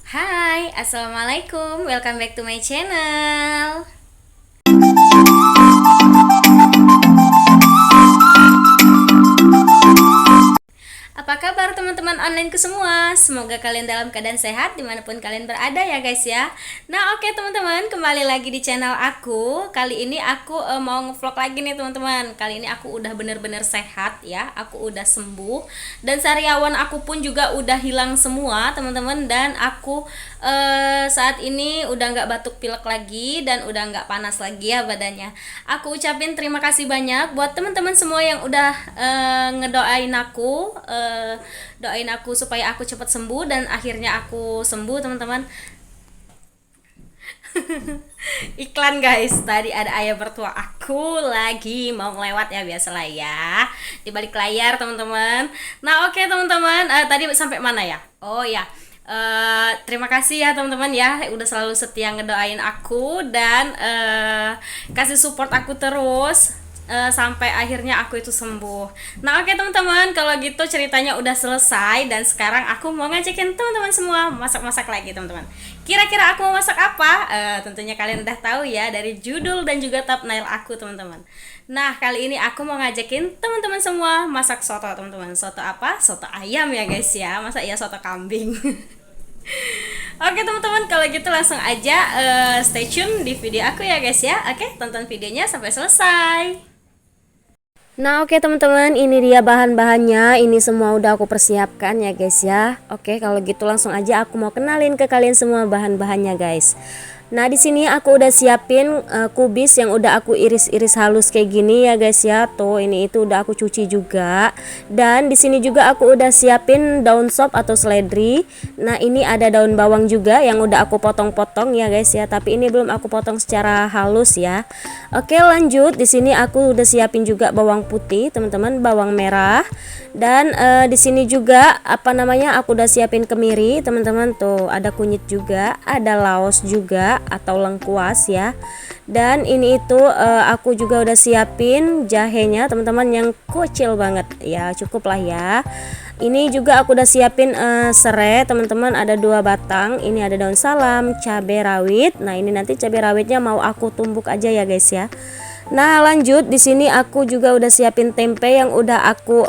Hai, assalamualaikum. Welcome back to my channel. Apa kabar teman-teman onlineku semua? Semoga kalian dalam keadaan sehat dimanapun kalian berada ya guys ya. Nah oke teman-teman, kembali lagi di channel aku. Kali ini aku mau ngevlog lagi nih teman-teman. Kali ini aku udah bener-bener sehat ya. Aku udah sembuh. Dan sariawan aku pun juga udah hilang semua teman-teman. Dan aku saat ini udah nggak batuk pilek lagi. Dan udah nggak panas lagi ya badannya. Aku ucapin terima kasih banyak buat teman-teman semua yang udah ngedoain aku, doain aku supaya aku cepat sembuh, dan akhirnya aku sembuh teman-teman. Iklan guys, tadi ada ayah mertua aku lagi mau ngelewat ya, biasalah ya di balik layar teman-teman. Nah oke teman-teman, tadi sampai mana ya? Oh ya, terima kasih ya teman-teman ya udah selalu setia ngedoain aku dan kasih support aku terus sampai akhirnya aku itu sembuh. Nah oke teman-teman, kalau gitu ceritanya udah selesai dan sekarang aku mau ngajakin teman-teman semua masak-masak lagi teman-teman. Kira-kira aku mau masak apa? Tentunya kalian udah tahu ya dari judul dan juga thumbnail aku teman-teman. Nah kali ini aku mau ngajakin teman-teman semua masak soto teman-teman. Soto apa? Soto ayam ya guys ya. Masa ya soto kambing? Oke teman-teman, kalau gitu langsung aja stay tune di video aku ya guys ya. Oke, tonton videonya sampai selesai. Nah oke teman-teman, ini dia bahan-bahannya. Ini semua udah aku persiapkan ya guys ya. Oke, kalau gitu langsung aja aku mau kenalin ke kalian semua bahan-bahannya guys. Nah di sini aku udah siapin kubis yang udah aku iris-iris halus kayak gini ya guys ya. Tuh ini itu udah aku cuci juga. Dan di sini juga aku udah siapin daun sop atau seledri. Nah ini ada daun bawang juga yang udah aku potong-potong ya guys ya. Tapi ini belum aku potong secara halus ya. Oke lanjut, di sini aku udah siapin juga bawang putih teman-teman, bawang merah. Dan di sini juga apa namanya, aku udah siapin kemiri teman-teman. Tuh ada kunyit juga, ada laos juga atau lengkuas ya. Dan ini itu aku juga udah siapin jahenya teman-teman yang kecil banget ya, cukup lah ya. Ini juga aku udah siapin serai teman-teman, ada 2 batang. Ini ada daun salam, cabai rawit. Nah ini nanti cabai rawitnya mau aku tumbuk aja ya guys ya. Nah lanjut, di sini aku juga udah siapin tempe yang udah aku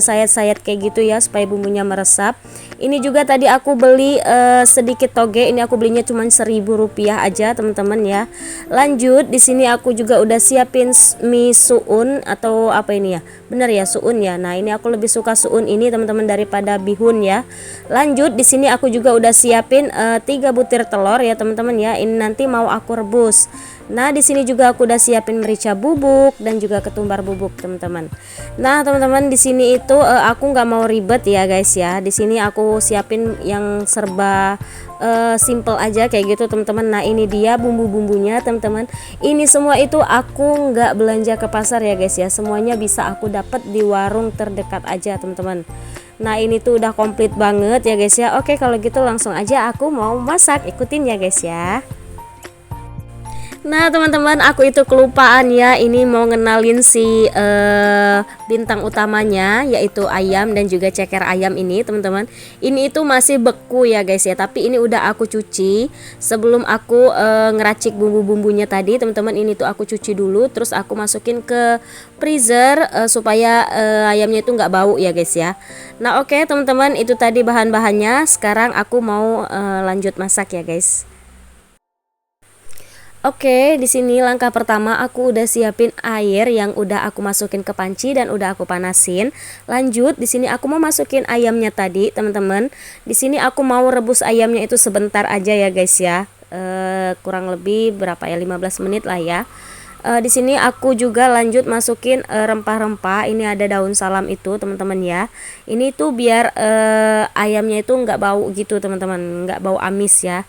sayat-sayat kayak gitu ya supaya bumbunya meresap. Ini juga tadi aku beli sedikit toge. Ini aku belinya cuma Rp1.000 aja teman-teman ya. Lanjut, di sini aku juga udah siapin mie suun atau apa ini ya? Bener ya, suun ya. Nah ini aku lebih suka suun ini teman-teman daripada bihun ya. Lanjut, di sini aku juga udah siapin 3 butir telur ya teman-teman ya. Ini nanti mau aku rebus. Nah di sini juga aku udah siapin merica bubuk dan juga ketumbar bubuk teman-teman. Nah teman-teman, di sini itu aku nggak mau ribet ya guys ya. Di sini aku siapin yang serba simple aja kayak gitu teman-teman. Nah ini dia bumbu-bumbunya teman-teman. Ini semua itu aku nggak belanja ke pasar ya guys ya. Semuanya bisa aku dapat di warung terdekat aja teman-teman. Nah ini tuh udah komplit banget ya guys ya. Oke kalau gitu langsung aja aku mau masak, ikutin ya guys ya. Nah teman-teman, aku itu kelupaan ya, ini mau ngenalin si bintang utamanya yaitu ayam dan juga ceker ayam ini teman-teman. Ini itu masih beku ya guys ya, tapi ini udah aku cuci sebelum aku ngeracik bumbu-bumbunya tadi teman-teman. Ini tuh aku cuci dulu, terus aku masukin ke freezer supaya ayamnya itu nggak bau ya guys ya. Nah oke teman-teman, itu tadi bahan-bahannya. Sekarang aku mau lanjut masak ya guys. Oke, di sini langkah pertama aku udah siapin air yang udah aku masukin ke panci dan udah aku panasin. Lanjut, di sini aku mau masukin ayamnya tadi, teman-teman. Di sini aku mau rebus ayamnya itu sebentar aja ya, guys ya. Kurang lebih berapa ya? 15 menit lah ya. Di sini aku juga lanjut masukin rempah-rempah. Ini ada daun salam itu, teman-teman ya. Ini tuh biar ayamnya itu nggak bau gitu, teman-teman, nggak bau amis ya.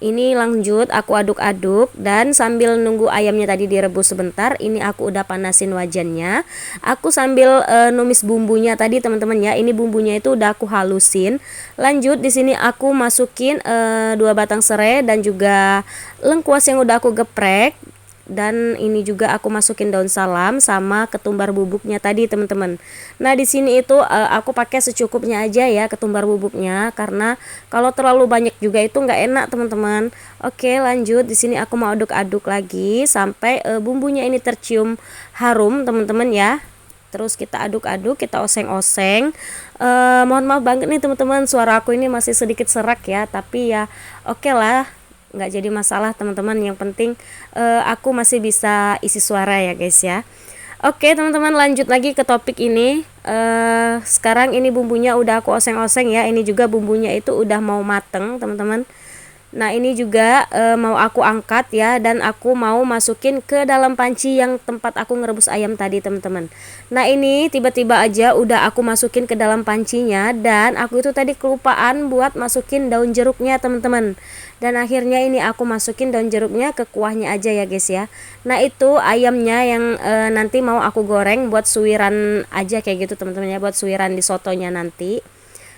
Ini lanjut aku aduk-aduk dan sambil nunggu ayamnya tadi direbus sebentar, ini aku udah panasin wajannya. Aku sambil numis bumbunya tadi teman-teman ya. Ini bumbunya itu udah aku halusin. Lanjut di sini aku masukin 2 batang serai dan juga lengkuas yang udah aku geprek. dan ini juga aku masukin daun salam sama ketumbar bubuknya tadi teman-teman. Nah di sini itu aku pakai secukupnya aja ya ketumbar bubuknya, karena kalau terlalu banyak juga itu nggak enak teman-teman. Oke lanjut, di sini aku mau aduk-aduk lagi sampai bumbunya ini tercium harum teman-teman ya. Terus kita aduk-aduk, kita oseng-oseng. Mohon maaf banget nih teman-teman, suara aku ini masih sedikit serak ya, tapi ya oke lah, nggak jadi masalah teman-teman. Yang penting aku masih bisa isi suara ya guys ya. Oke teman-teman, lanjut lagi ke topik ini. Sekarang ini bumbunya udah aku oseng-oseng ya, ini juga bumbunya itu udah mau mateng teman-teman. Nah ini juga mau aku angkat ya, dan aku mau masukin ke dalam panci yang tempat aku ngerebus ayam tadi teman-teman. Nah ini tiba-tiba aja udah aku masukin ke dalam pancinya, dan aku itu tadi kelupaan buat masukin daun jeruknya teman-teman. Dan akhirnya ini aku masukin daun jeruknya ke kuahnya aja ya guys ya. Nah itu ayamnya yang nanti mau aku goreng buat suiran aja kayak gitu teman-teman ya, buat suiran di sotonya nanti.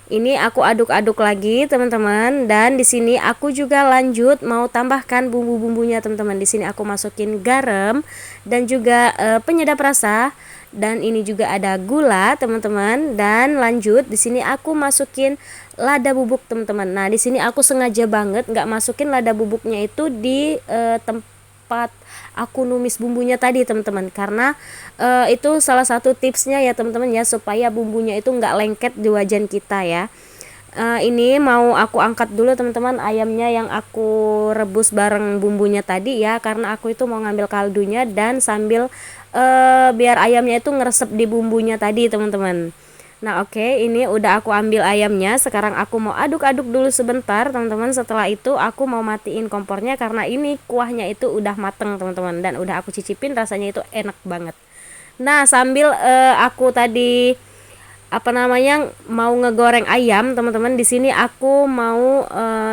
Ini aku aduk-aduk lagi teman-teman, dan di sini aku juga lanjut mau tambahkan bumbu-bumbunya teman-teman. Di sini aku masukin garam dan juga penyedap rasa, dan ini juga ada gula teman-teman. Dan lanjut di sini aku masukin lada bubuk teman-teman. Nah di sini aku sengaja banget nggak masukin lada bubuknya itu di tempat aku numis bumbunya tadi teman-teman, karena itu salah satu tipsnya ya teman-teman ya, supaya bumbunya itu nggak lengket di wajan kita ya. Ini mau aku angkat dulu teman-teman ayamnya yang aku rebus bareng bumbunya tadi ya, karena aku itu mau ngambil kaldunya dan sambil biar ayamnya itu ngeresep di bumbunya tadi teman-teman. Nah oke, ini udah aku ambil ayamnya. Sekarang aku mau aduk-aduk dulu sebentar teman-teman. Setelah itu aku mau matiin kompornya, karena ini kuahnya itu udah mateng teman-teman, dan udah aku cicipin rasanya itu enak banget. Nah sambil aku tadi mau ngegoreng ayam teman-teman, di sini aku mau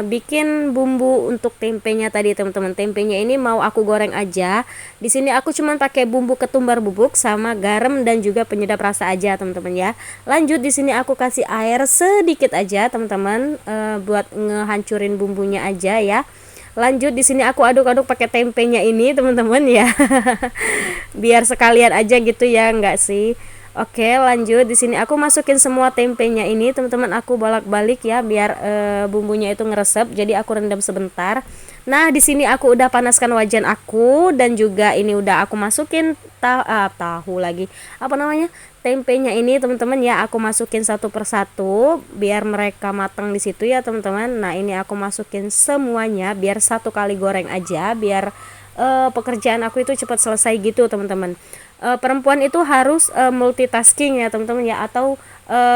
bikin bumbu untuk tempenya tadi teman-teman. Tempenya ini mau aku goreng aja. Di sini aku cuman pakai bumbu ketumbar bubuk sama garam dan juga penyedap rasa aja teman-teman ya. Lanjut di sini aku kasih air sedikit aja teman-teman, buat ngehancurin bumbunya aja ya. Lanjut di sini aku aduk-aduk pakai tempenya ini teman-teman ya. Biar sekalian aja gitu ya, enggak sih? Oke lanjut, di sini aku masukin semua tempenya ini teman-teman, aku bolak-balik ya biar bumbunya itu ngeresep. Jadi aku rendam sebentar. Nah di sini aku udah panaskan wajan aku, dan juga ini udah aku masukin tahu lagi tempenya ini teman-teman ya. Aku masukin satu persatu biar mereka matang di situ ya teman-teman. Nah ini aku masukin semuanya biar satu kali goreng aja, biar pekerjaan aku itu cepat selesai gitu teman-teman. Perempuan itu harus multitasking ya teman-teman ya, atau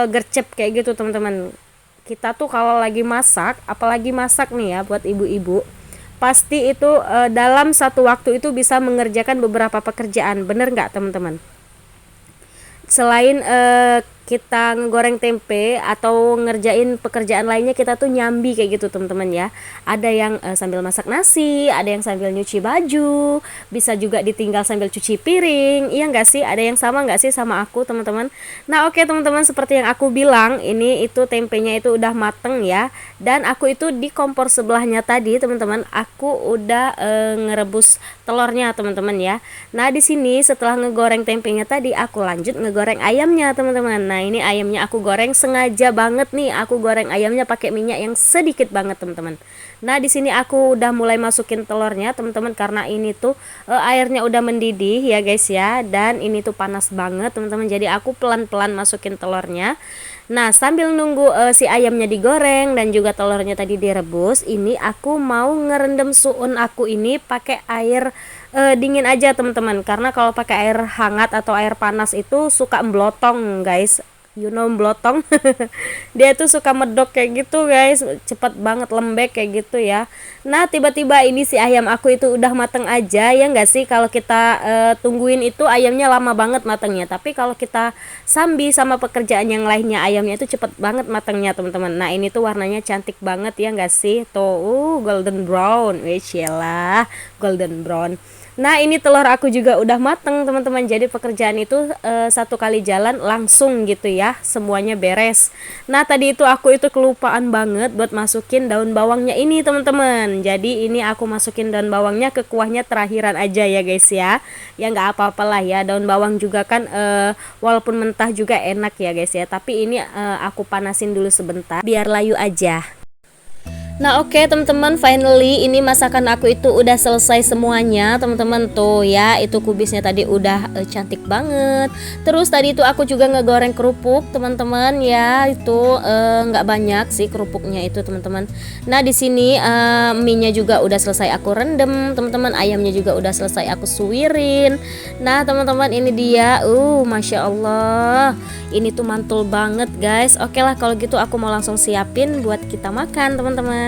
gercep kayak gitu teman-teman. Kita tuh kalau lagi masak, apalagi masak nih ya buat ibu-ibu, pasti itu dalam satu waktu itu bisa mengerjakan beberapa pekerjaan, bener nggak teman-teman? Selain kita ngegoreng tempe atau ngerjain pekerjaan lainnya, kita tuh nyambi kayak gitu teman-teman ya. Ada yang sambil masak nasi, ada yang sambil nyuci baju, bisa juga ditinggal sambil cuci piring. Iya nggak sih? Ada yang sama nggak sih sama aku teman-teman? Nah oke teman-teman, seperti yang aku bilang, ini itu tempenya itu udah mateng ya, dan aku itu di kompor sebelahnya tadi teman-teman, aku udah ngerebus telurnya teman-teman ya. Nah di sini setelah ngegoreng tempenya tadi, aku lanjut ngegoreng ayamnya teman-teman. Nah ini ayamnya aku goreng sengaja banget nih, aku goreng ayamnya pakai minyak yang sedikit banget teman-teman. Nah di sini aku udah mulai masukin telurnya teman-teman, karena ini tuh airnya udah mendidih ya guys ya, dan ini tuh panas banget teman-teman, jadi aku pelan-pelan masukin telurnya. Nah sambil nunggu si ayamnya digoreng dan juga telurnya tadi direbus, ini aku mau ngerendam suun aku ini pakai air dingin aja teman-teman, karena kalau pakai air hangat atau air panas itu suka blotong guys, you know blotong. Dia tuh suka medok kayak gitu guys, cepet banget lembek kayak gitu ya. Nah tiba-tiba ini si ayam aku itu udah mateng aja ya nggak sih? Kalau kita tungguin itu ayamnya lama banget matengnya, tapi kalau kita sambi sama pekerjaan yang lainnya, ayamnya itu cepet banget matengnya teman-teman. Nah ini tuh warnanya cantik banget ya nggak sih? Tuh golden brown, wih golden brown. Nah, ini telur aku juga udah mateng, teman-teman. Jadi pekerjaan itu satu kali jalan langsung gitu ya, semuanya beres. Nah, tadi itu aku itu kelupaan banget buat masukin daun bawangnya ini, teman-teman. Jadi ini aku masukin daun bawangnya ke kuahnya terakhiran aja ya, guys ya. Ya nggak apa-apalah ya, daun bawang juga kan walaupun mentah juga enak ya, guys ya. Tapi ini aku panasin dulu sebentar biar layu aja. Nah, oke teman-teman, finally ini masakan aku itu udah selesai semuanya teman-teman. Tuh ya, itu kubisnya tadi udah cantik banget. Terus tadi itu aku juga ngegoreng kerupuk teman-teman ya. Itu nggak banyak sih kerupuknya itu teman-teman. Nah, di sini mie-nya juga udah selesai aku rendem teman-teman. Ayamnya juga udah selesai aku suwirin. Nah teman-teman, ini dia. Masya Allah, ini tuh mantul banget guys. Oke lah, kalau gitu aku mau langsung siapin buat kita makan teman-teman.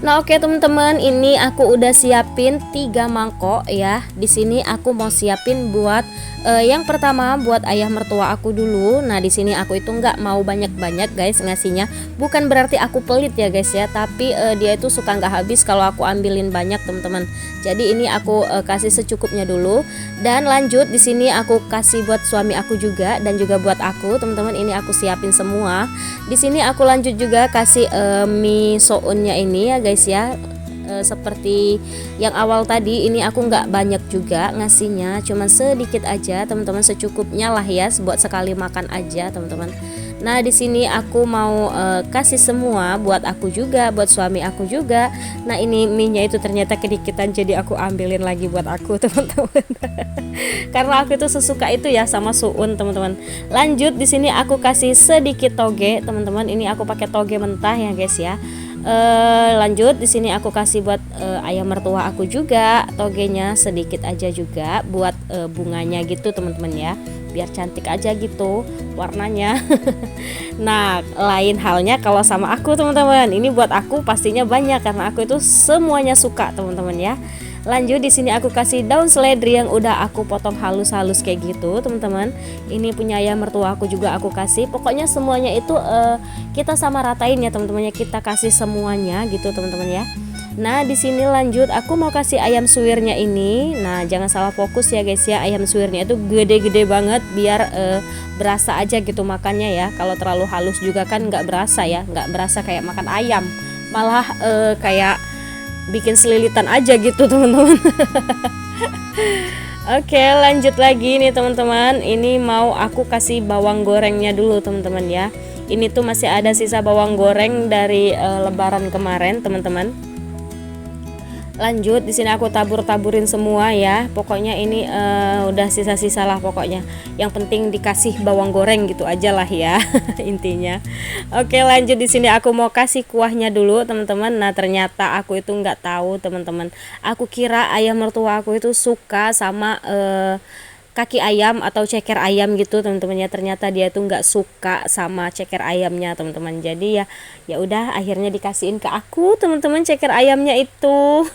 Nah, oke teman-teman, ini aku udah siapin 3 mangkok ya. Di sini aku mau siapin buat yang pertama buat ayah mertua aku dulu. Nah, di sini aku itu nggak mau banyak-banyak guys ngasihnya. Bukan berarti aku pelit ya guys ya, tapi dia itu suka nggak habis kalau aku ambilin banyak teman-teman. Jadi ini aku kasih secukupnya dulu. Dan lanjut di sini aku kasih buat suami aku juga dan juga buat aku teman-teman. Ini aku siapin semua. Di sini aku lanjut juga kasih mie sounnya ini ya guys ya. Seperti yang awal tadi, ini aku nggak banyak juga ngasihnya, cuman sedikit aja teman-teman, secukupnya lah ya, buat sekali makan aja teman-teman. Nah, di sini aku mau kasih semua buat aku juga, buat suami aku juga. Nah, ini mie-nya itu ternyata kedikitan, jadi aku ambilin lagi buat aku teman-teman. Karena aku itu sesuka itu ya sama suun teman-teman. Lanjut di sini aku kasih sedikit toge teman-teman. Ini aku pakai toge mentah ya guys ya. Lanjut di sini aku kasih buat ayam mertua aku juga togenya sedikit aja juga buat bunganya gitu teman-teman ya, biar cantik aja gitu warnanya. Nah, lain halnya kalau sama aku teman-teman, ini buat aku pastinya banyak karena aku itu semuanya suka teman-teman ya. Lanjut di sini aku kasih daun seledri yang udah aku potong halus-halus kayak gitu teman-teman. Ini punya ayam mertua aku juga aku kasih. Pokoknya semuanya itu kita sama ratain ya teman-teman ya, kita kasih semuanya gitu teman-teman ya. Nah, di sini lanjut aku mau kasih ayam suwirnya ini. Nah, jangan salah fokus ya guys ya, ayam suwirnya itu gede-gede banget biar berasa aja gitu makannya ya. Kalau terlalu halus juga kan nggak berasa ya, nggak berasa kayak makan ayam, malah kayak bikin selilitan aja gitu teman-teman. Oke, lanjut lagi nih teman-teman. Ini mau aku kasih bawang gorengnya dulu teman-teman ya. Ini tuh masih ada sisa bawang goreng dari lebaran kemarin teman-teman. Lanjut di sini aku tabur-taburin semua ya. Pokoknya ini udah sisa-sisa lah pokoknya. Yang penting dikasih bawang goreng gitu aja lah ya. Intinya. Oke, lanjut di sini aku mau kasih kuahnya dulu teman-teman. Nah, ternyata aku itu nggak tahu teman-teman. Aku kira ayam mertua aku itu suka sama kaki ayam atau ceker ayam gitu teman-teman ya. Ternyata dia tuh nggak suka sama ceker ayamnya teman-teman. Jadi ya udah akhirnya dikasihin ke aku teman-teman ceker ayamnya itu.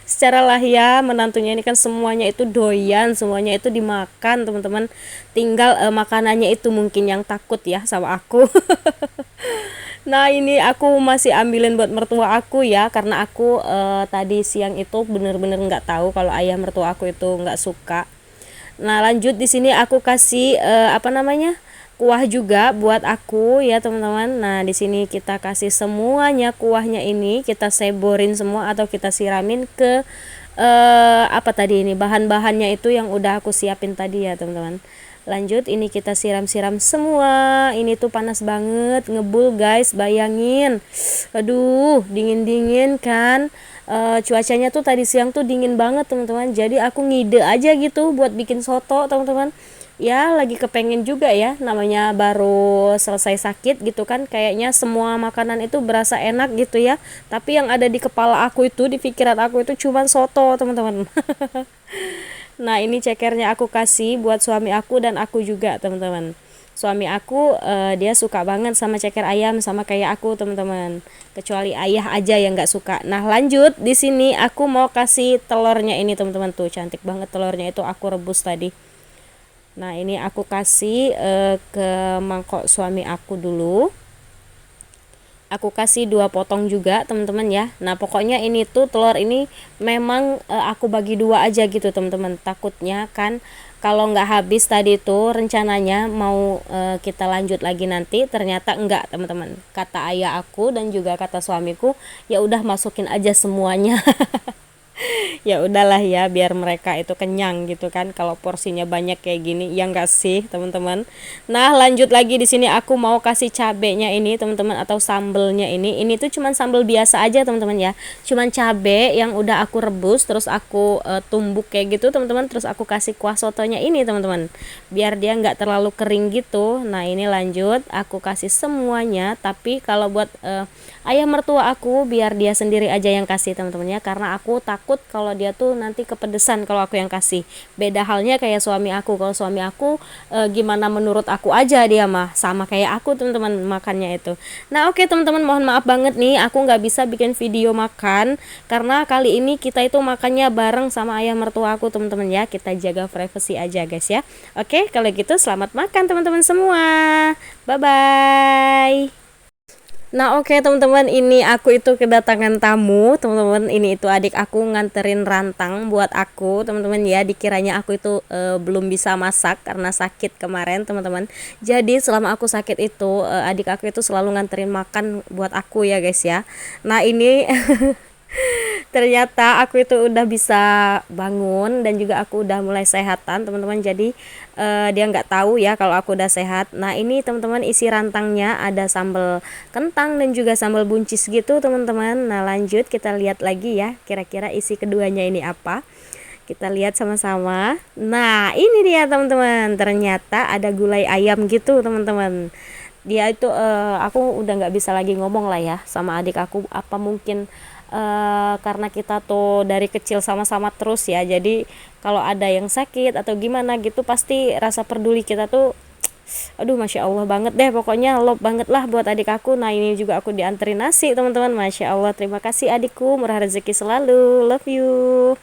Secara lah ya, menantunya ini kan semuanya itu doyan, semuanya itu dimakan teman-teman. Tinggal makanannya itu mungkin yang takut ya sama aku. Nah, ini aku masih ambilin buat mertua aku ya, karena aku tadi siang itu bener-bener nggak tahu kalau ayah mertua aku itu nggak suka. Nah, lanjut di sini aku kasih kuah juga buat aku ya teman-teman. Nah, di sini kita kasih semuanya kuahnya ini, kita seborin semua atau kita siramin ke apa tadi ini bahan-bahannya itu yang udah aku siapin tadi ya teman-teman. Lanjut ini kita siram-siram semua. Ini tuh panas banget, ngebul guys, bayangin. Aduh, dingin-dingin kan. Cuacanya tuh tadi siang tuh dingin banget teman-teman. Jadi aku ngide aja gitu buat bikin soto teman-teman. Ya lagi kepengen juga ya, namanya baru selesai sakit gitu kan, kayaknya semua makanan itu berasa enak gitu ya. Tapi yang ada di kepala aku itu, di pikiran aku itu cuman soto teman-teman. Nah, ini cekernya aku kasih buat suami aku dan aku juga teman-teman. Suami aku dia suka banget sama ceker ayam sama kayak aku teman-teman. Kecuali ayah aja yang nggak suka. Nah, lanjut di sini aku mau kasih telurnya ini teman-teman, tuh cantik banget telurnya itu aku rebus tadi. Nah, ini aku kasih ke mangkok suami aku dulu. aku kasih 2 potong juga teman-teman ya. Nah pokoknya ini tuh telur ini memang aku bagi 2 aja gitu teman-teman, takutnya kan kalau nggak habis tadi tuh rencananya mau kita lanjut lagi nanti, ternyata enggak teman-teman, kata ayah aku dan juga kata suamiku ya udah masukin aja semuanya. Ya udahlah ya biar mereka itu kenyang gitu kan kalau porsinya banyak kayak gini, ya enggak sih teman-teman. Nah lanjut lagi di sini aku mau kasih cabenya ini teman-teman, atau sambelnya ini tuh cuman sambel biasa aja teman-teman ya, cuman cabe yang udah aku rebus terus aku tumbuk kayak gitu teman-teman, terus aku kasih kuah sotonya ini teman-teman biar dia nggak terlalu kering gitu. Nah ini lanjut aku kasih semuanya, tapi kalau buat ayah mertua aku biar dia sendiri aja yang kasih teman-teman ya, karena aku takut kalau dia tuh nanti kepedesan kalau aku yang kasih. Beda halnya kayak suami aku, kalau suami aku gimana menurut aku aja, dia mah sama kayak aku teman-teman makannya itu. Nah oke teman-teman, mohon maaf banget nih aku nggak bisa bikin video makan karena kali ini kita itu makannya bareng sama ayah mertua aku teman-teman ya, kita jaga privasi aja guys ya. Oke kalau gitu selamat makan teman-teman semua, bye bye. Nah oke teman-teman, ini aku itu kedatangan tamu teman-teman. Ini itu adik aku nganterin rantang buat aku teman-teman ya. Dikiranya aku itu belum bisa masak karena sakit kemarin teman-teman. Jadi selama aku sakit itu adik aku itu selalu nganterin makan buat aku ya guys ya. Nah ini ternyata aku itu udah bisa bangun dan juga aku udah mulai sehatan teman-teman. Jadi dia nggak tahu ya kalau aku udah sehat. Nah ini teman-teman isi rantangnya ada sambal kentang dan juga sambal buncis gitu teman-teman. Nah lanjut kita lihat lagi ya kira-kira isi keduanya ini apa, kita lihat sama-sama. Nah ini dia teman-teman, ternyata ada gulai ayam gitu teman-teman. Dia itu aku udah nggak bisa lagi ngomong lah ya sama adik aku, apa mungkin karena kita tuh dari kecil sama-sama terus ya, jadi kalau ada yang sakit atau gimana gitu pasti rasa peduli kita tuh aduh masya Allah banget deh, pokoknya love banget lah buat adik aku. Nah ini juga aku dianterin nasi teman-teman, masya Allah, terima kasih adikku, murah rezeki selalu, love you.